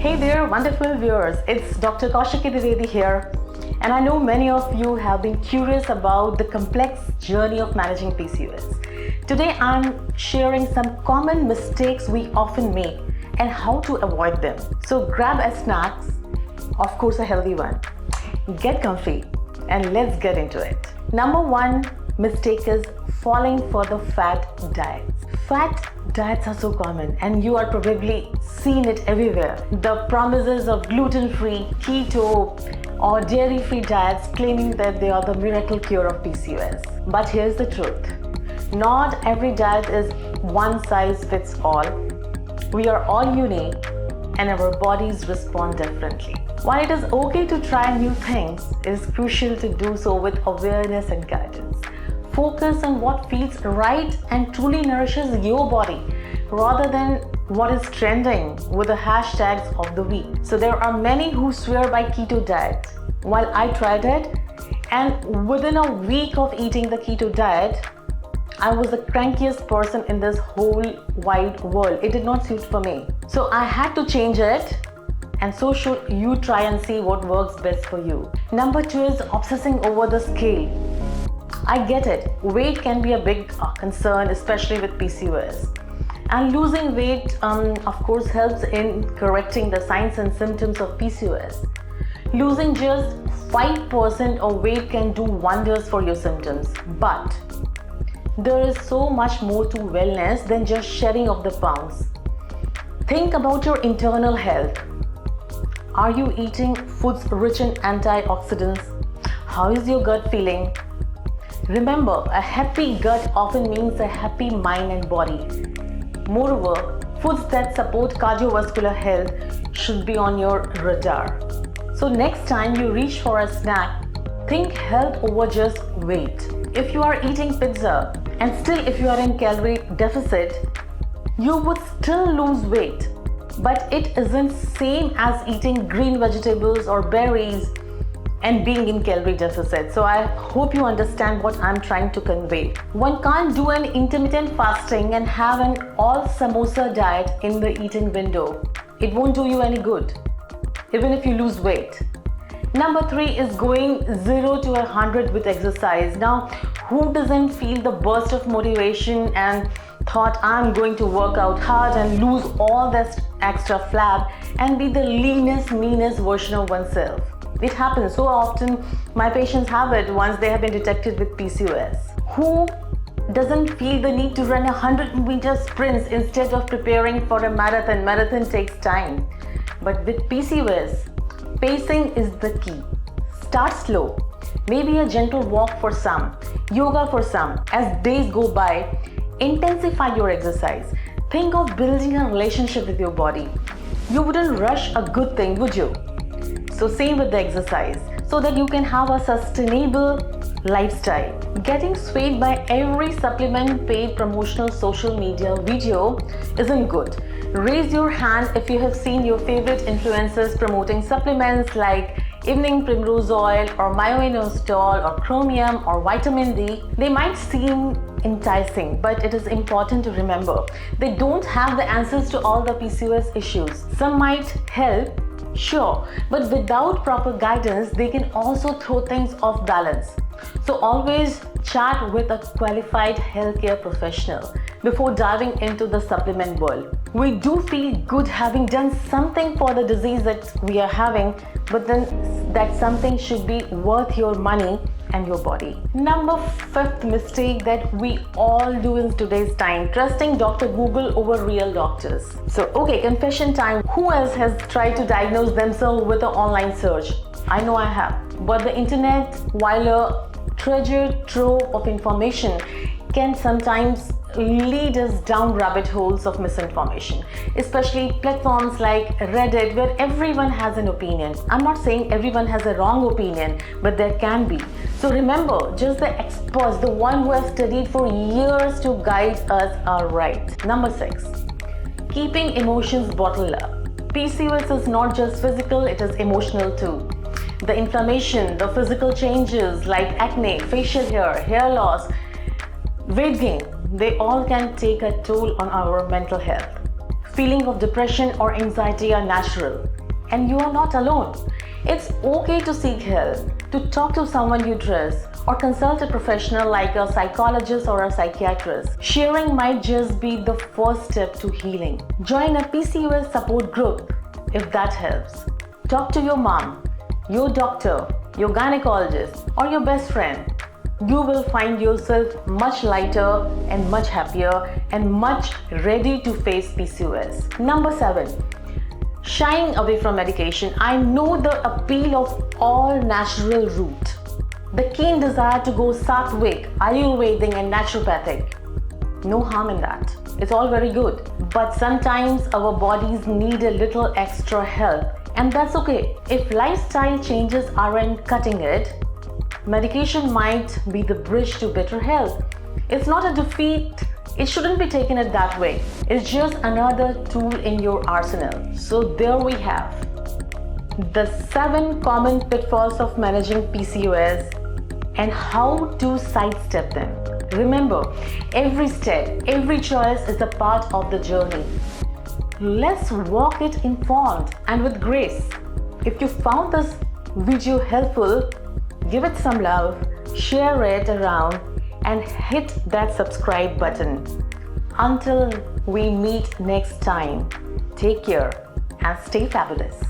Hey there, wonderful viewers. It's Dr. Kaushiki Dwivedee here, and I know many of you have been curious about the complex journey of managing PCOS. Today, I'm sharing some common mistakes we often make and how to avoid them. So grab a snack, of course a healthy one, get comfy, and let's get into it. Number one mistake is falling for the fat diets. Fat diets are so common and you are probably seen it everywhere. The promises of gluten-free, keto or dairy-free diets claiming that they are the miracle cure of PCOS. But here's the truth. Not every diet is one size fits all. We are all unique and our bodies respond differently. While it is okay to try new things, it is crucial to do so with awareness and guidance. Focus on what feels right and truly nourishes your body rather than what is trending with the hashtags of the week. So there are many who swear by keto diet. While I tried it, and within a week of eating the keto diet, I was the crankiest person in this whole wide world. It did not suit for me. So I had to change it, and so should you try and see what works best for you. Number two is obsessing over the scale. I get it. Weight can be a big concern, especially with PCOS. And losing weight, of course, helps in correcting the signs and symptoms of PCOS. Losing just 5% of weight can do wonders for your symptoms. But there is so much more to wellness than just shedding of the pounds. Think about your internal health. Are you eating foods rich in antioxidants? How is your gut feeling? Remember, a happy gut often means a happy mind and body. Moreover, foods that support cardiovascular health should be on your radar. So next time you reach for a snack, think health over just weight. If you are eating pizza and still if you are in calorie deficit, you would still lose weight. But it isn't same as eating green vegetables or berries and being in calorie deficit. So I hope you understand what I'm trying to convey. One can't do an intermittent fasting and have an all samosa diet in the eating window. It won't do you any good, even if you lose weight. Number three is going 0 to 100 with exercise. Now, who doesn't feel the burst of motivation and thought I'm going to work out hard and lose all this extra flab and be the leanest, meanest version of oneself? It happens so often. My patients have it once they have been detected with PCOS. Who doesn't feel the need to run 100-meter sprints instead of preparing for a marathon? Marathon takes time. But with PCOS, pacing is the key. Start slow. Maybe a gentle walk for some, yoga for some. As days go by, intensify your exercise. Think of building a relationship with your body. You wouldn't rush a good thing, would you? So same with the exercise, so that you can have a sustainable lifestyle. Getting swayed by every supplement paid promotional social media video isn't good. Raise your hand if you have seen your favorite influencers promoting supplements like evening primrose oil or myo-inositol or chromium or vitamin D. They might seem enticing, but it is important to remember they don't have the answers to all the PCOS issues. Some might help, sure, but without proper guidance, they can also throw things off balance. So always chat with a qualified healthcare professional before diving into the supplement world. We do feel good having done something for the disease that we are having, but then that something should be worth your money and your body. Number fifth mistake that we all do in today's time, trusting Dr. Google over real doctors. So okay, confession time. Who else has tried to diagnose themselves with an online search? I know I have. But the internet, while a treasure trove of information, can sometimes lead us down rabbit holes of misinformation, especially platforms like Reddit, where everyone has an opinion. I'm not saying everyone has a wrong opinion, but there can be. So remember, just the experts, the one who have studied for years to guide us, are right. Number six, keeping emotions bottled up. PCOS is not just physical, it is emotional too. The inflammation, the physical changes like acne, facial hair, hair loss, weight gain, they all can take a toll on our mental health. Feeling of depression or anxiety are natural. and you are not alone. It's okay to seek help, to talk to someone you trust, or consult a professional like a psychologist or a psychiatrist. Sharing might just be the first step to healing. Join a PCOS support group if that helps. Talk to your mom, your doctor, your gynecologist, or your best friend. You will find yourself much lighter and much happier and much ready to face PCOS. Number 7. Shying away from medication. I know the appeal of all natural route. The keen desire to go Sattvic, Ayurvedic and naturopathic. No harm in that. It's all very good. But sometimes our bodies need a little extra help, and that's okay. If lifestyle changes aren't cutting it, medication might be the bridge to better health. It's not a defeat. It shouldn't be taken it that way. It's just another tool in your arsenal. So there we have the 7 common pitfalls of managing PCOS and how to sidestep them. Remember, every step, every choice is a part of the journey. Let's walk it informed and with grace. If you found this video helpful, give it some love, share it around, and hit that subscribe button. Until we meet next time, take care and stay fabulous.